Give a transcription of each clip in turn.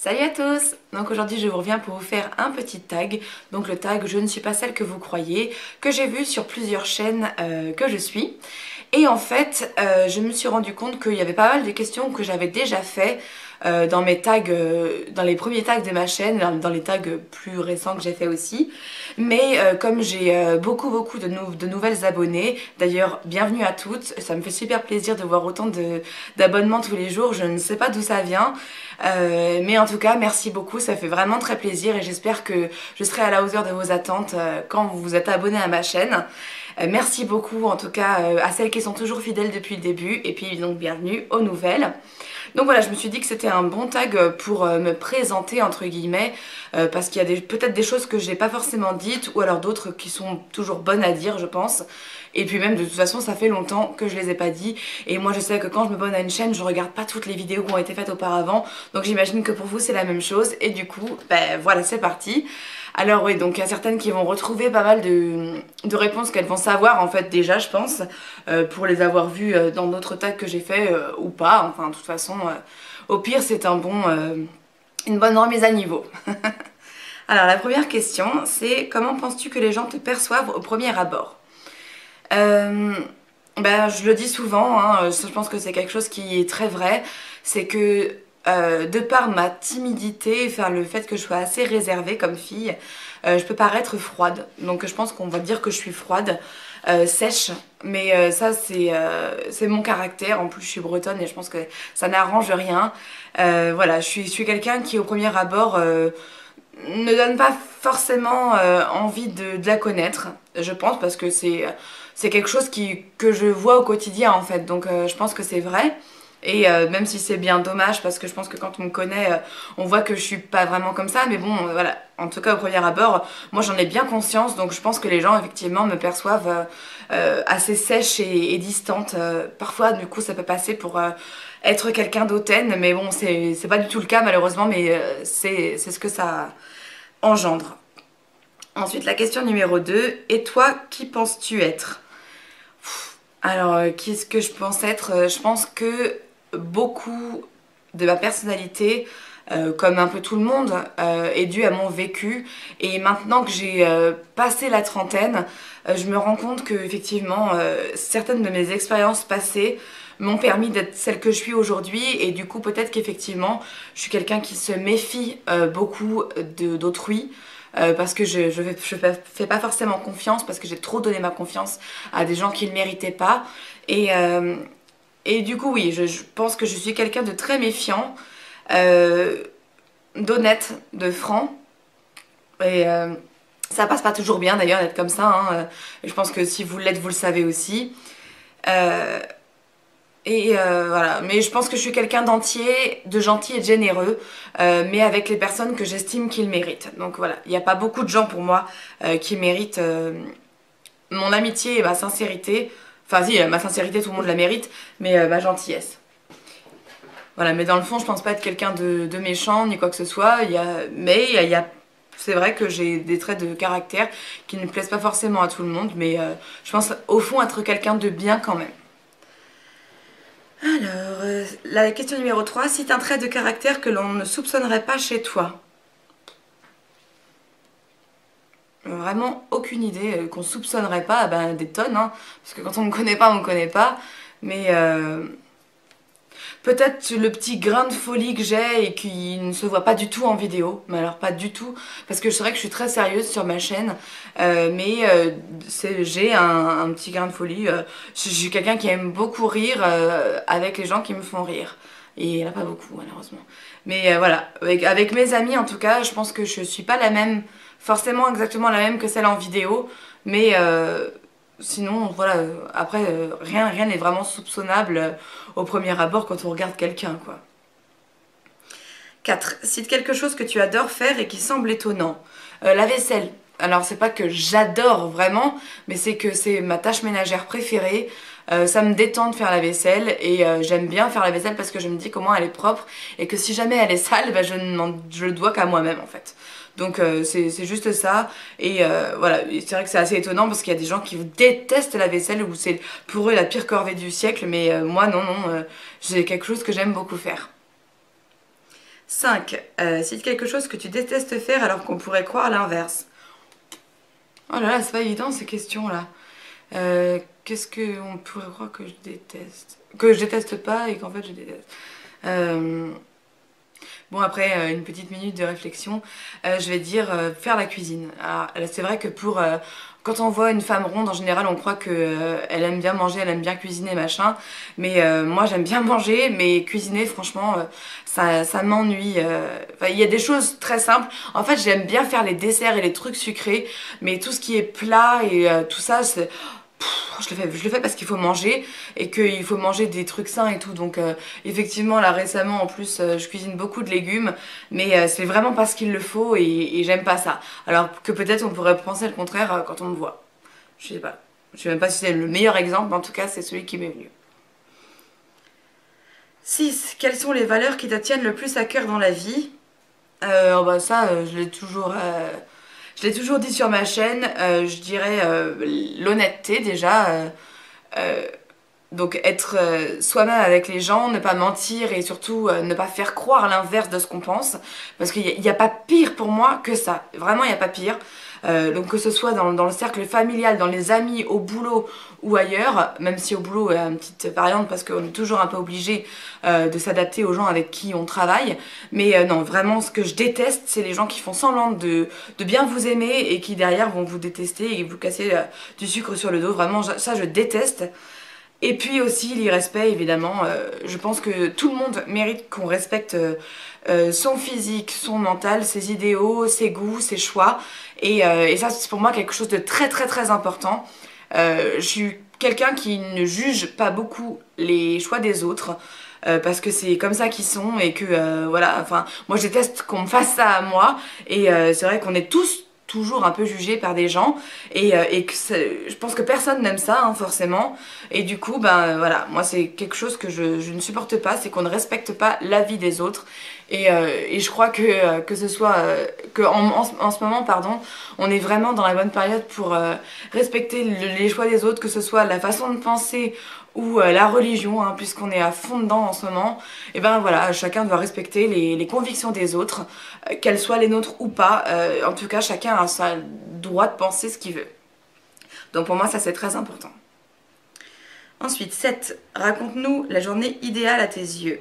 Salut à tous! Donc aujourd'hui je vous reviens pour vous faire un petit tag, donc le tag "Je ne suis pas celle que vous croyez", que j'ai vu sur plusieurs chaînes que je suis. Et en fait je me suis rendu compte qu'il y avait pas mal de questions que j'avais déjà fait dans mes tags, dans les premiers tags de ma chaîne, dans les tags plus récents que j'ai fait aussi. Mais comme j'ai beaucoup de nouvelles abonnées, d'ailleurs bienvenue à toutes, ça me fait super plaisir de voir autant d'abonnements tous les jours, je ne sais pas d'où ça vient. Mais en tout cas merci beaucoup, ça fait vraiment très plaisir et j'espère que je serai à la hauteur de vos attentes quand vous vous êtes abonnés à ma chaîne. Merci beaucoup en tout cas à celles qui sont toujours fidèles depuis le début et puis donc bienvenue aux nouvelles. Donc voilà, je me suis dit que c'était un bon tag pour me présenter entre guillemets parce qu'il y a peut-être des choses que j'ai pas forcément dites ou alors d'autres qui sont toujours bonnes à dire je pense. Et puis même de toute façon ça fait longtemps que je les ai pas dit et moi je sais que quand je me abonne à une chaîne je regarde pas toutes les vidéos qui ont été faites auparavant, donc j'imagine que pour vous c'est la même chose et du coup ben voilà c'est parti. Alors oui, donc il y a certaines qui vont retrouver pas mal de réponses qu'elles vont savoir en fait déjà je pense, pour les avoir vues dans d'autres tags que j'ai fait ou pas, enfin de toute façon au pire c'est une bonne remise à niveau. Alors la première question c'est: comment penses-tu que les gens te perçoivent au premier abord? Ben, je le dis souvent, hein, je pense que c'est quelque chose qui est très vrai, c'est que de par ma timidité, enfin, le fait que je sois assez réservée comme fille, je peux paraître froide. Donc je pense qu'on va dire que je suis froide, sèche, mais ça c'est mon caractère. En plus je suis bretonne et je pense que ça n'arrange rien. Voilà, je suis quelqu'un qui au premier abord ne donne pas forcément envie de la connaître, je pense, parce que c'est quelque chose que je vois au quotidien en fait, donc je pense que c'est vrai. Et même si c'est bien dommage, parce que je pense que quand on me connaît, on voit que je suis pas vraiment comme ça, mais bon, voilà, en tout cas au premier abord, moi j'en ai bien conscience, donc je pense que les gens effectivement me perçoivent assez sèche et distante. Parfois, du coup, ça peut passer pour être quelqu'un d'hautaine, mais bon, c'est pas du tout le cas malheureusement, mais c'est ce que ça engendre. Ensuite, la question numéro 2, et toi, qui penses-tu être? Alors, qui est-ce que je pense être? Je pense que beaucoup de ma personnalité, comme un peu tout le monde, est due à mon vécu. Et maintenant que j'ai passé la trentaine, je me rends compte que effectivement, certaines de mes expériences passées m'ont permis d'être celle que je suis aujourd'hui. Et du coup, peut-être qu'effectivement, je suis quelqu'un qui se méfie beaucoup d'autrui. Parce que je fais pas forcément confiance, parce que j'ai trop donné ma confiance à des gens qui ne le méritaient pas. Et, euh, et du coup, oui, je pense que je suis quelqu'un de très méfiant, euh, d'honnête, de franc. Et ça passe pas toujours bien d'ailleurs d'être comme ça, hein. Je pense que si vous l'êtes, vous le savez aussi. Euh, voilà, mais je pense que je suis quelqu'un d'entier, de gentil et de généreux, mais avec les personnes que j'estime qu'ils méritent. Donc voilà, il n'y a pas beaucoup de gens pour moi qui méritent mon amitié et ma sincérité. Enfin si, ma sincérité tout le monde la mérite, mais ma gentillesse. Voilà, mais dans le fond je pense pas être quelqu'un de méchant ni quoi que ce soit, mais c'est vrai que j'ai des traits de caractère qui ne plaisent pas forcément à tout le monde, mais je pense au fond être quelqu'un de bien quand même. Alors, la question numéro 3, cite un trait de caractère que l'on ne soupçonnerait pas chez toi. Vraiment aucune idée, qu'on soupçonnerait pas, ben, des tonnes, hein, parce que quand on me connaît pas, on me connaît pas, mais peut-être le petit grain de folie que j'ai et qui ne se voit pas du tout en vidéo, mais alors pas du tout, parce que c'est vrai que je suis très sérieuse sur ma chaîne, mais j'ai un petit grain de folie. Je suis quelqu'un qui aime beaucoup rire avec les gens qui me font rire. Et il n'y en a pas beaucoup malheureusement. Mais voilà, avec mes amis en tout cas, je pense que je suis pas la même, forcément exactement la même que celle en vidéo, mais sinon, voilà, après, rien n'est vraiment soupçonnable au premier abord quand on regarde quelqu'un, quoi. 4. Cite quelque chose que tu adores faire et qui semble étonnant. La vaisselle. Alors, c'est pas que j'adore vraiment, mais c'est que c'est ma tâche ménagère préférée. Ça me détend de faire la vaisselle et j'aime bien faire la vaisselle parce que je me dis comment elle est propre et que si jamais elle est sale, bah, je le dois qu'à moi-même en fait. Donc c'est juste ça. Et voilà, c'est vrai que c'est assez étonnant parce qu'il y a des gens qui détestent la vaisselle ou c'est pour eux la pire corvée du siècle, mais moi non, j'ai quelque chose que j'aime beaucoup faire. 5. Cite quelque chose que tu détestes faire alors qu'on pourrait croire l'inverse. Oh là là, c'est pas évident ces questions-là. Qu'est-ce qu'on pourrait croire que je déteste? Que je déteste pas et qu'en fait je déteste. Bon, après une petite minute de réflexion, je vais dire faire la cuisine. Alors, c'est vrai que quand on voit une femme ronde, en général, on croit que elle aime bien manger, elle aime bien cuisiner, machin. Mais moi, j'aime bien manger, mais cuisiner, franchement, ça m'ennuie. Enfin, il y a des choses très simples. En fait, j'aime bien faire les desserts et les trucs sucrés, mais tout ce qui est plat et tout ça, je le fais parce qu'il faut manger et qu'il faut manger des trucs sains et tout. Donc effectivement là récemment en plus je cuisine beaucoup de légumes, mais c'est vraiment parce qu'il le faut et j'aime pas ça. Alors que peut-être on pourrait penser le contraire quand on me voit. Je sais pas. Je sais même pas si c'est le meilleur exemple, mais en tout cas c'est celui qui m'est venu. 6. Quelles sont les valeurs qui te tiennent le plus à cœur dans la vie? Oh bah ça je l'ai toujours dit sur ma chaîne, je dirais l'honnêteté déjà. Euh, donc être soi-même avec les gens, ne pas mentir et surtout ne pas faire croire l'inverse de ce qu'on pense. Parce qu'il n'y a pas pire pour moi que ça. Vraiment, il n'y a pas pire. Donc que ce soit dans le cercle familial, dans les amis, au boulot ou ailleurs, même si au boulot il y a une petite variante parce qu'on est toujours un peu obligé de s'adapter aux gens avec qui on travaille. Mais non, vraiment ce que je déteste, c'est les gens qui font semblant de bien vous aimer et qui derrière vont vous détester et vous casser du sucre sur le dos. Vraiment, ça je déteste. Et puis aussi l'irrespect, évidemment. Je pense que tout le monde mérite qu'on respecte son physique, son mental, ses idéaux, ses goûts, ses choix. Et ça, c'est pour moi quelque chose de très très très important. Je suis quelqu'un qui ne juge pas beaucoup les choix des autres. Parce que c'est comme ça qu'ils sont et que voilà, enfin moi je déteste qu'on me fasse ça à moi et c'est vrai qu'on est tous toujours un peu jugés par des gens et que je pense que personne n'aime ça hein, forcément et du coup ben voilà moi c'est quelque chose que je ne supporte pas, c'est qu'on ne respecte pas l'avis des autres et je crois que ce soit en ce moment pardon on est vraiment dans la bonne période pour respecter les choix des autres, que ce soit la façon de penser ou la religion, hein, puisqu'on est à fond dedans en ce moment, et ben voilà, chacun doit respecter les convictions des autres, qu'elles soient les nôtres ou pas. En tout cas, chacun a sa droit de penser ce qu'il veut. Donc pour moi, ça c'est très important. Ensuite, 7. Raconte-nous la journée idéale à tes yeux.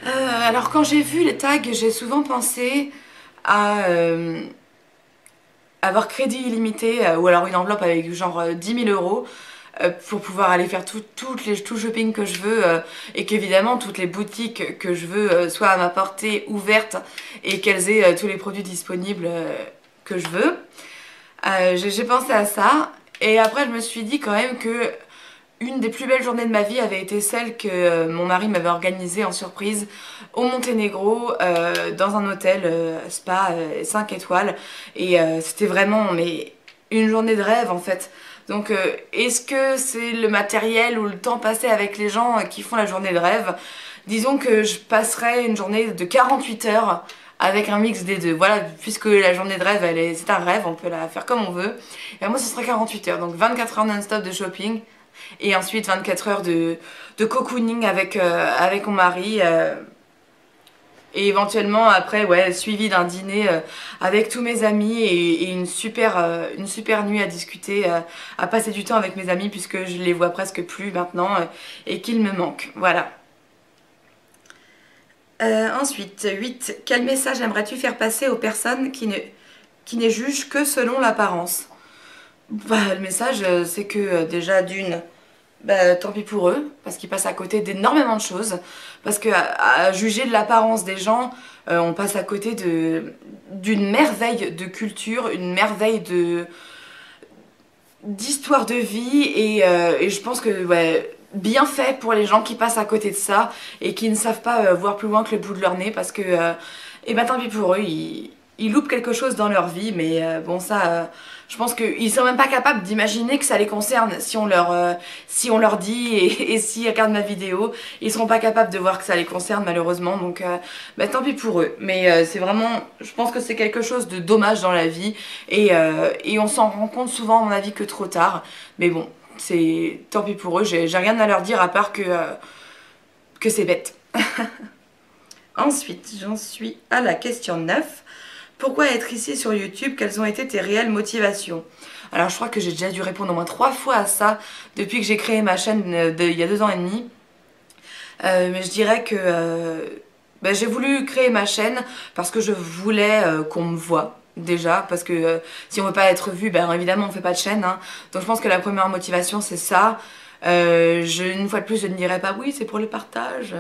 Alors quand j'ai vu les tags, j'ai souvent pensé à avoir crédit illimité ou alors une enveloppe avec genre 10 000 euros pour pouvoir aller faire tout le shopping que je veux et qu'évidemment toutes les boutiques que je veux soient à ma portée ouvertes et qu'elles aient tous les produits disponibles que je veux. J'ai pensé à ça et après je me suis dit quand même que une des plus belles journées de ma vie avait été celle que mon mari m'avait organisée en surprise au Monténégro dans un hôtel spa 5 étoiles et c'était vraiment mais une journée de rêve en fait. Donc est-ce que c'est le matériel ou le temps passé avec les gens qui font la journée de rêve? Disons que je passerai une journée de 48 heures avec un mix des deux. Voilà, puisque la journée de rêve, c'est un rêve, on peut la faire comme on veut. Et moi, ce serait 48 heures, donc 24 heures non-stop de shopping. Et ensuite 24 heures de cocooning avec mon mari. Et éventuellement après, ouais, suivi d'un dîner avec tous mes amis et une super nuit à discuter, à passer du temps avec mes amis puisque je les vois presque plus maintenant et qu'ils me manquent. Voilà. Ensuite, 8. Quel message aimerais-tu faire passer aux personnes qui ne jugent que selon l'apparence? Bah, le message, c'est que déjà d'une, bah, tant pis pour eux, parce qu'ils passent à côté d'énormément de choses. Parce que à juger de l'apparence des gens, on passe à côté d'une merveille de culture, une merveille d'histoire de vie et je pense que ouais, bien fait pour les gens qui passent à côté de ça et qui ne savent pas voir plus loin que le bout de leur nez parce que et ben tant pis pour eux, ils loupent quelque chose dans leur vie mais bon ça je pense qu'ils sont même pas capables d'imaginer que ça les concerne si on leur dit et s'ils regardent ma vidéo, ils seront pas capables de voir que ça les concerne malheureusement donc bah, tant pis pour eux mais c'est vraiment, je pense que c'est quelque chose de dommage dans la vie et on s'en rend compte souvent à mon avis que trop tard mais bon, c'est tant pis pour eux, j'ai rien à leur dire à part que c'est bête. Ensuite, j'en suis à la question 9. Pourquoi être ici sur YouTube? Quelles ont été tes réelles motivations? Alors je crois que j'ai déjà dû répondre au moins 3 fois à ça depuis que j'ai créé ma chaîne il y a 2 ans et demi. Mais je dirais que ben, j'ai voulu créer ma chaîne parce que je voulais qu'on me voie. Déjà, parce que si on veut pas être vu, ben évidemment on fait pas de chaîne, hein. Donc je pense que la première motivation c'est ça. Une fois de plus je ne dirais pas oui c'est pour le partage,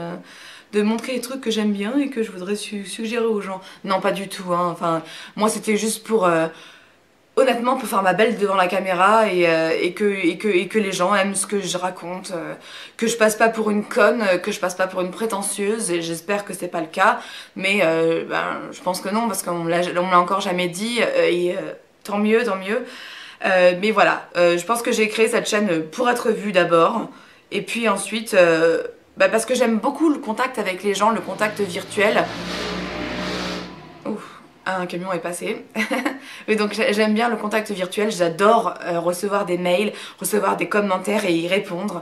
de montrer les trucs que j'aime bien et que je voudrais suggérer aux gens. Non pas du tout, hein. Enfin moi c'était juste pour honnêtement pour faire ma belle devant la caméra et que les gens aiment ce que je raconte, que je passe pas pour une conne, que je passe pas pour une prétentieuse, et j'espère que c'est pas le cas, mais ben, je pense que non parce qu'on me l'a encore jamais dit, tant mieux, tant mieux. Mais voilà, je pense que j'ai créé cette chaîne pour être vue d'abord, et puis ensuite bah, parce que j'aime beaucoup le contact avec les gens, le contact virtuel. Ouf, un camion est passé. Oui, donc j'aime bien le contact virtuel, j'adore recevoir des mails, recevoir des commentaires et y répondre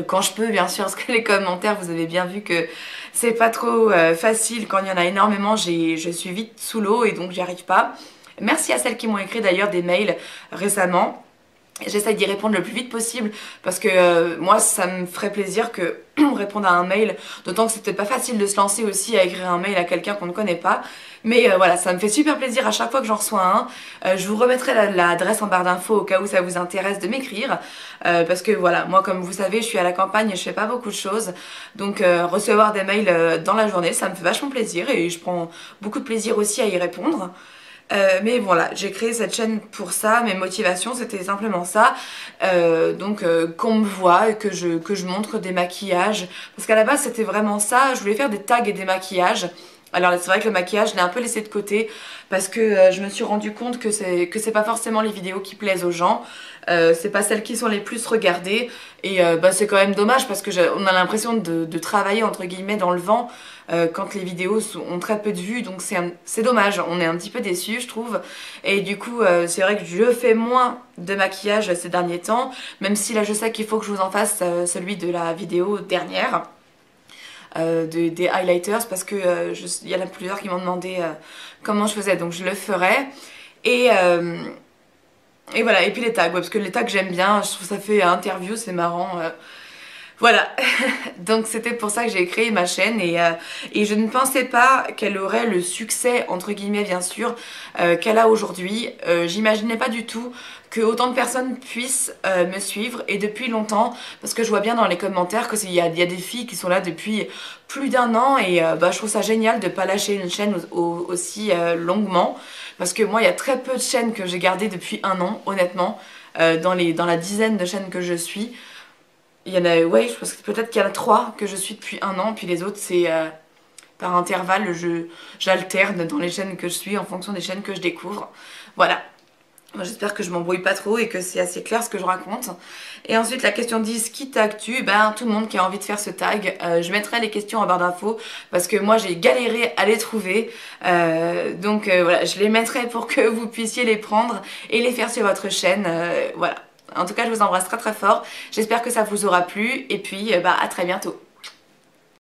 quand je peux bien sûr, parce que les commentaires vous avez bien vu que c'est pas trop facile quand il y en a énormément, je suis vite sous l'eau et donc j'y arrive pas. Merci à celles qui m'ont écrit d'ailleurs des mails récemment. J'essaye d'y répondre le plus vite possible parce que moi ça me ferait plaisir que on réponde à un mail, d'autant que c'est peut-être pas facile de se lancer aussi à écrire un mail à quelqu'un qu'on ne connaît pas, mais voilà, ça me fait super plaisir à chaque fois que j'en reçois un. Je vous remettrai l'adresse en barre d'infos au cas où ça vous intéresse de m'écrire, parce que voilà, moi comme vous savez je suis à la campagne et je fais pas beaucoup de choses, donc recevoir des mails dans la journée ça me fait vachement plaisir et je prends beaucoup de plaisir aussi à y répondre. Mais voilà, j'ai créé cette chaîne pour ça, mes motivations c'était simplement ça, donc qu'on me voit et que je montre des maquillages, parce qu'à la base c'était vraiment ça, je voulais faire des tags et des maquillages. Alors c'est vrai que le maquillage je l'ai un peu laissé de côté parce que je me suis rendu compte que c'est pas forcément les vidéos qui plaisent aux gens, c'est pas celles qui sont les plus regardées et bah, c'est quand même dommage parce que on a l'impression de travailler entre guillemets dans le vent quand les vidéos ont très peu de vues, donc c'est dommage, on est un petit peu déçus je trouve, et du coup c'est vrai que je fais moins de maquillage ces derniers temps, même si là je sais qu'il faut que je vous en fasse celui de la vidéo dernière. Des highlighters parce que il y en a plusieurs qui m'ont demandé comment je faisais, donc je le ferai. Et, et voilà, et puis les tags, ouais, parce que les tags j'aime bien, je trouve ça fait interview, c'est marrant. Voilà, donc c'était pour ça que j'ai créé ma chaîne et je ne pensais pas qu'elle aurait le succès, entre guillemets bien sûr, qu'elle a aujourd'hui. J'imaginais pas du tout que autant de personnes puissent me suivre et depuis longtemps, parce que je vois bien dans les commentaires qu'il y a des filles qui sont là depuis plus d'1 an et bah, je trouve ça génial de pas lâcher une chaîne aussi longuement, parce que moi il y a très peu de chaînes que j'ai gardées depuis 1 an, honnêtement, dans la dizaine de chaînes que je suis. Il y en a, ouais, je pense que peut-être qu'il y en a 3 que je suis depuis 1 an, puis les autres c'est par intervalle, j'alterne dans les chaînes que je suis en fonction des chaînes que je découvre. Voilà. Moi j'espère que je m'embrouille pas trop et que c'est assez clair ce que je raconte. Et ensuite la question 10, qui tag-tu? Ben tout le monde qui a envie de faire ce tag. Je mettrai les questions en barre d'infos parce que moi j'ai galéré à les trouver. Donc voilà, je les mettrai pour que vous puissiez les prendre et les faire sur votre chaîne. Voilà. En tout cas je vous embrasse très très fort. J'espère que ça vous aura plu et puis bah, à très bientôt.